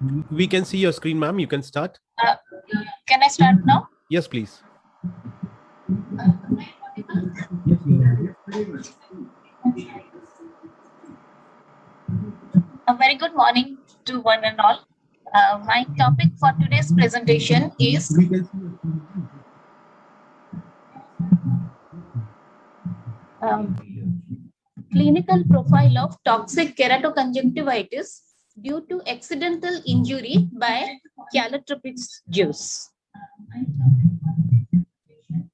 We can see your screen, ma'am. You can start. Uh, can I start now? Yes, please. A very good morning to one and all. My topic for today's presentation is clinical profile of toxic keratoconjunctivitis due to accidental injury by Calotropis juice.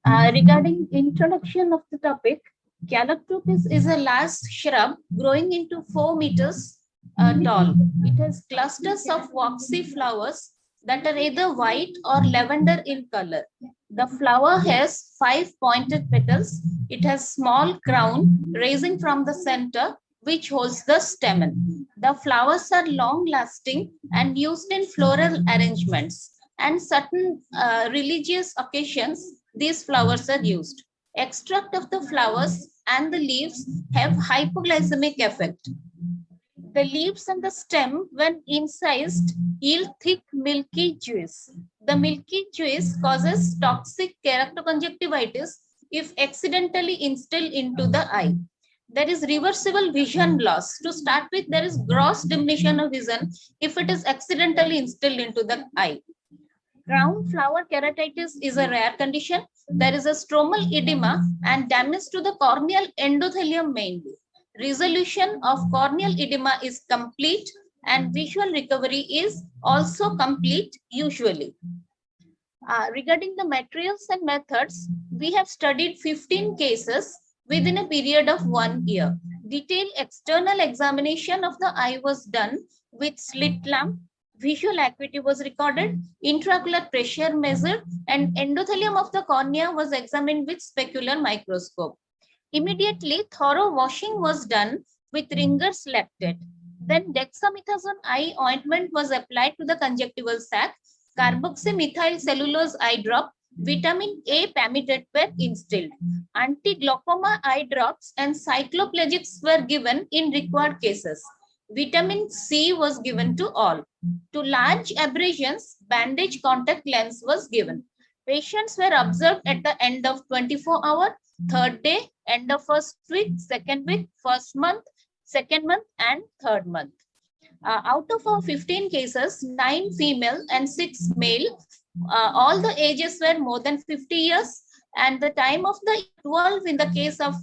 Regarding introduction of the topic, Calotropis is a large shrub growing into 4 meters tall. It has clusters of waxy flowers that are either white or lavender in color. The flower has 5 pointed petals. It has small crown raising from the center, which holds the stamen. The flowers are long lasting and used in floral arrangements, and certain religious occasions these flowers are used. Extract of the flowers and the leaves have hypoglycemic effect. The leaves and the stem, when incised, yield thick milky juice. The milky juice causes toxic keratoconjunctivitis if accidentally instilled into the eye. There is reversible vision loss. To start with, there is gross diminution of vision if it is accidentally instilled into the eye. Ground flower keratitis is a rare condition. There is a stromal edema and damage to the corneal endothelium mainly. Resolution of corneal edema is complete and visual recovery is also complete usually. Regarding the materials and methods, we have studied 15 cases within a period of 1 year. Detailed external examination of the eye was done with slit lamp. Visual acuity was recorded, intraocular pressure measured, and endothelium of the cornea was examined with specular microscope. Immediately, thorough washing was done with Ringer's lactate. Then dexamethasone eye ointment was applied to the conjunctival sac. Carboxymethyl cellulose eye drop, vitamin A pamitate were instilled. Anti-glaucoma eye drops and cycloplegics were given in required cases. Vitamin C was given to all. To large abrasions, bandage contact lens was given. Patients were observed at the end of 24 hours, third day, end of first week, second week, first month, second month, and third month. Out of our 15 cases, 9 female and 6 male. All the ages were more than 50 years, and the time of the 12 in the case of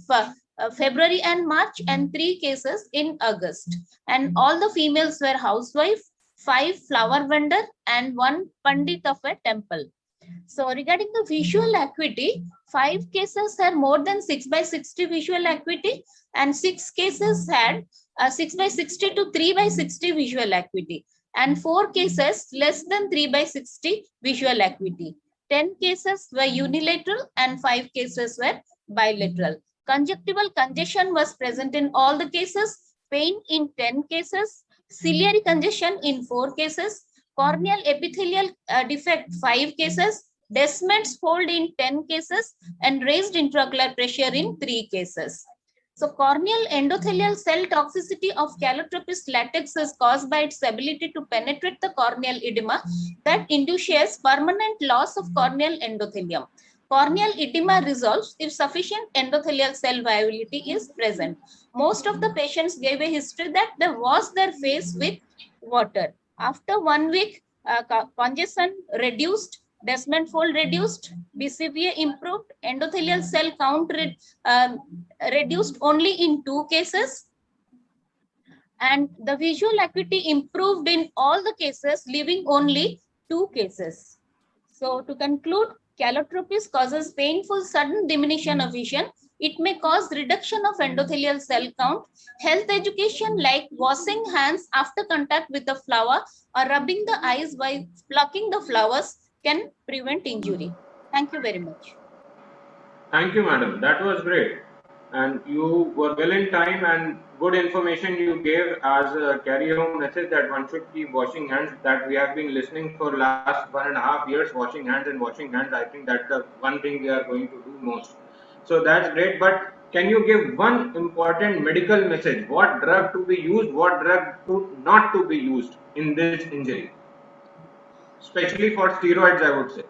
February and March, and 3 cases in August. And all the females were housewife, 5 flower vendor, and 1 pandit of a temple. So regarding the visual acuity, 5 cases had more than 6 by 60 visual acuity, and 6 cases had 6 by 60 to 3 by 60 visual acuity, and 4 cases less than 3 by 60 visual acuity. 10 cases were unilateral and 5 cases were bilateral. Conjunctival congestion was present in all the cases, pain in 10 cases, ciliary congestion in 4 cases, corneal epithelial defect 5 cases, Descemet's fold in 10 cases, and raised intraocular pressure in 3 cases. So corneal endothelial cell toxicity of Calotropis latex is caused by its ability to penetrate the corneal edema that induces permanent loss of corneal endothelium. Corneal edema resolves if sufficient endothelial cell viability is present. Most of the patients gave a history that they wash their face with water. After 1 week, congestion reduced, Descemet fold reduced, BCVA improved, endothelial cell count reduced only in 2 cases, and the visual acuity improved in all the cases, leaving only 2 cases. So to conclude, Calotropis causes painful sudden diminution of vision. It may cause reduction of endothelial cell count. Health education like washing hands after contact with the flower or rubbing the eyes while plucking the flowers can prevent injury. Thank you very much. Thank you, madam. That was great. And you were well in time, and good information you gave as a carry-home message that one should keep washing hands, that we have been listening for last 1.5 years, washing hands and washing hands. I think that's the one thing we are going to do most. So that's great. But can you give one important medical message? What drug to be used, what drug not to be used in this injury? Especially for steroids, I would say.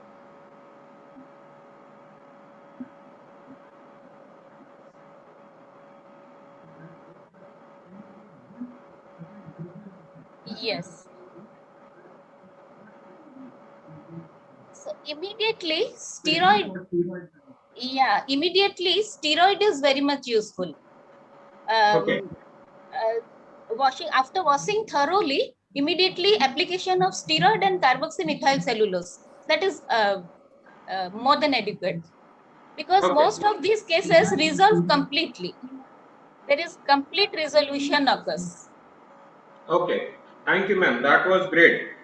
Yes. So immediately steroid is very much useful. Okay. After washing thoroughly, immediately application of steroid and carboxymethyl cellulose. That is more than adequate, because Okay. most of these cases resolve completely. There is complete resolution occurs. Okay. Thank you, ma'am. That was great.